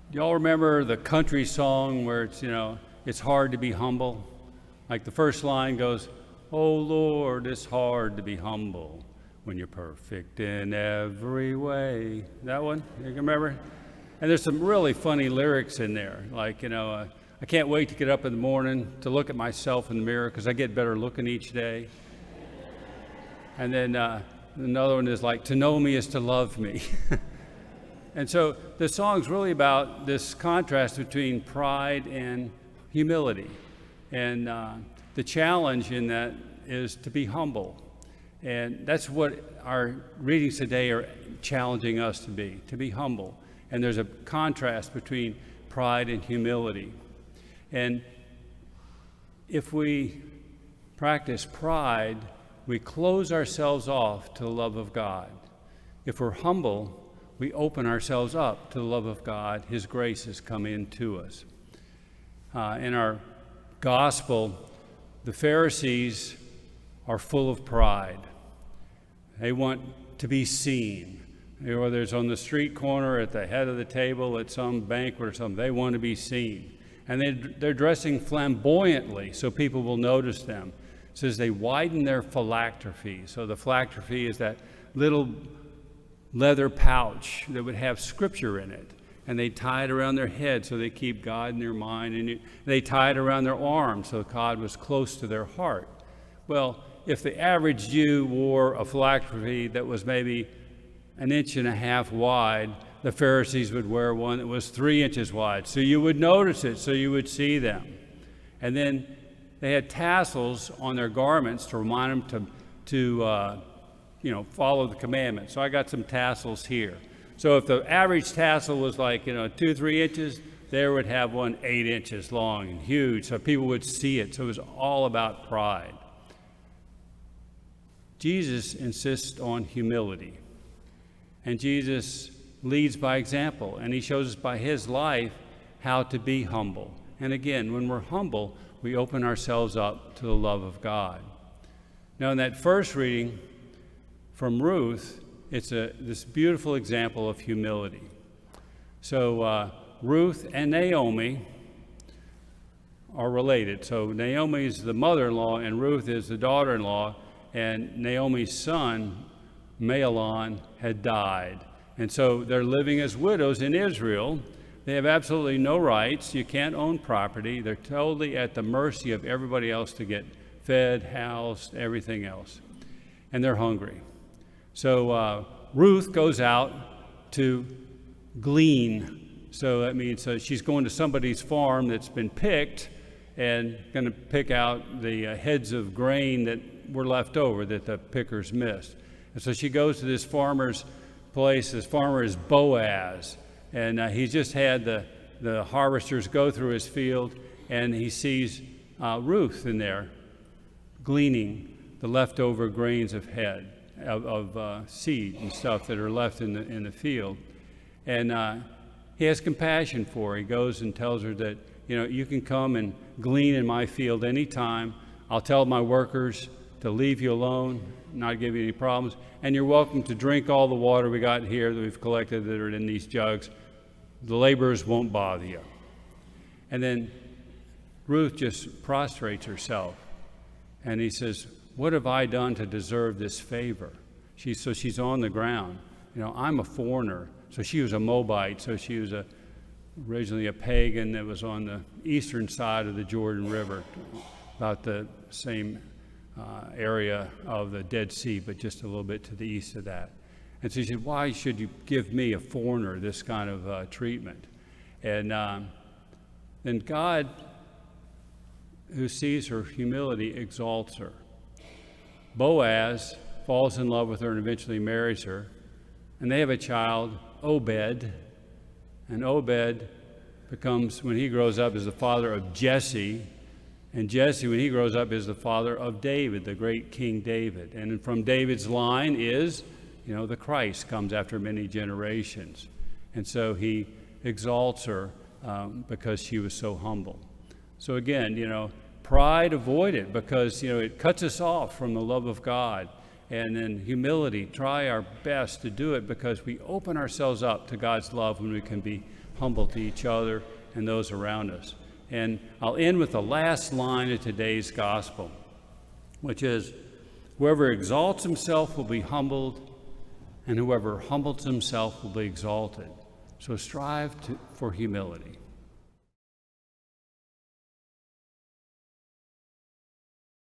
Y'all remember the country song where it's hard to be humble? Like the first line goes, "Oh Lord, it's hard to be humble when you're perfect in every way." That one, you can remember? And there's some really funny lyrics in there. Like, I can't wait to get up in the morning to look at myself in the mirror because I get better looking each day. And then another one is like, "To know me is to love me." And so the song's really about this contrast between pride and humility. And the challenge in that is to be humble. And that's what our readings today are challenging us to be humble. And there's a contrast between pride and humility. And if we practice pride, we close ourselves off to the love of God. If we're humble, we open ourselves up to the love of God. His grace has come into us. In our gospel, the Pharisees are full of pride. They want to be seen. Whether it's on the street corner, at the head of the table, at some banquet or something, they want to be seen. And they're dressing flamboyantly so people will notice them. It says they widen their phylactery. So the phylactery is that little leather pouch that would have scripture in it. And they tie it around their head so they keep God in their mind. And they tie it around their arm so God was close to their heart. Well, if the average Jew wore a phylactery that was maybe 1.5 inches wide, the Pharisees would wear one that was 3 inches wide. So you would notice it, so you would see them. And then they had tassels on their garments to remind them to follow the commandments. So I got some tassels here. So if the average tassel was like, 2-3 inches, they would have one 8 inches long and huge, so people would see it. So it was all about pride. Jesus insists on humility. And Jesus leads by example, and he shows us by his life how to be humble. And again, when we're humble, we open ourselves up to the love of God. Now, in that first reading from Ruth, it's this beautiful example of humility. So Ruth and Naomi are related. So Naomi is the mother-in-law, and Ruth is the daughter-in-law, and Naomi's son, Mahlon, had died. And so they're living as widows in Israel. They have absolutely no rights. You can't own property. They're totally at the mercy of everybody else to get fed, housed, everything else. And they're hungry. So Ruth goes out to glean. So that means she's going to somebody's farm that's been picked and going to pick out the heads of grain that were left over that the pickers missed. And so she goes to this farmer's place. This farmer is Boaz, and he's just had the harvesters go through his field, and he sees Ruth in there gleaning the leftover grains of seed and stuff that are left in the field. And he has compassion for her. He goes and tells her that, you can come and glean in my field anytime. I'll tell my workers to leave you alone, not give you any problems. And you're welcome to drink all the water we got here that we've collected that are in these jugs. The laborers won't bother you. And then Ruth just prostrates herself. And he says, "What have I done to deserve this favor?" She's on the ground. I'm a foreigner. So she was a Moabite. So she was originally a pagan that was on the eastern side of the Jordan River, about the same area of the Dead Sea, but just a little bit to the east of that. And so she said, "Why should you give me, a foreigner, this kind of treatment?" And then God, who sees her humility, exalts her. Boaz falls in love with her and eventually marries her. And they have a child, Obed. And Obed becomes, when he grows up, is the father of Jesse. And Jesse, when he grows up, is the father of David, the great King David. And from David's line is, the Christ comes after many generations. And so he exalts her because she was so humble. So again, pride avoided because, it cuts us off from the love of God. And then humility, try our best to do it because we open ourselves up to God's love when we can be humble to each other and those around us. And I'll end with the last line of today's gospel, which is, whoever exalts himself will be humbled, and whoever humbles himself will be exalted. So strive for humility.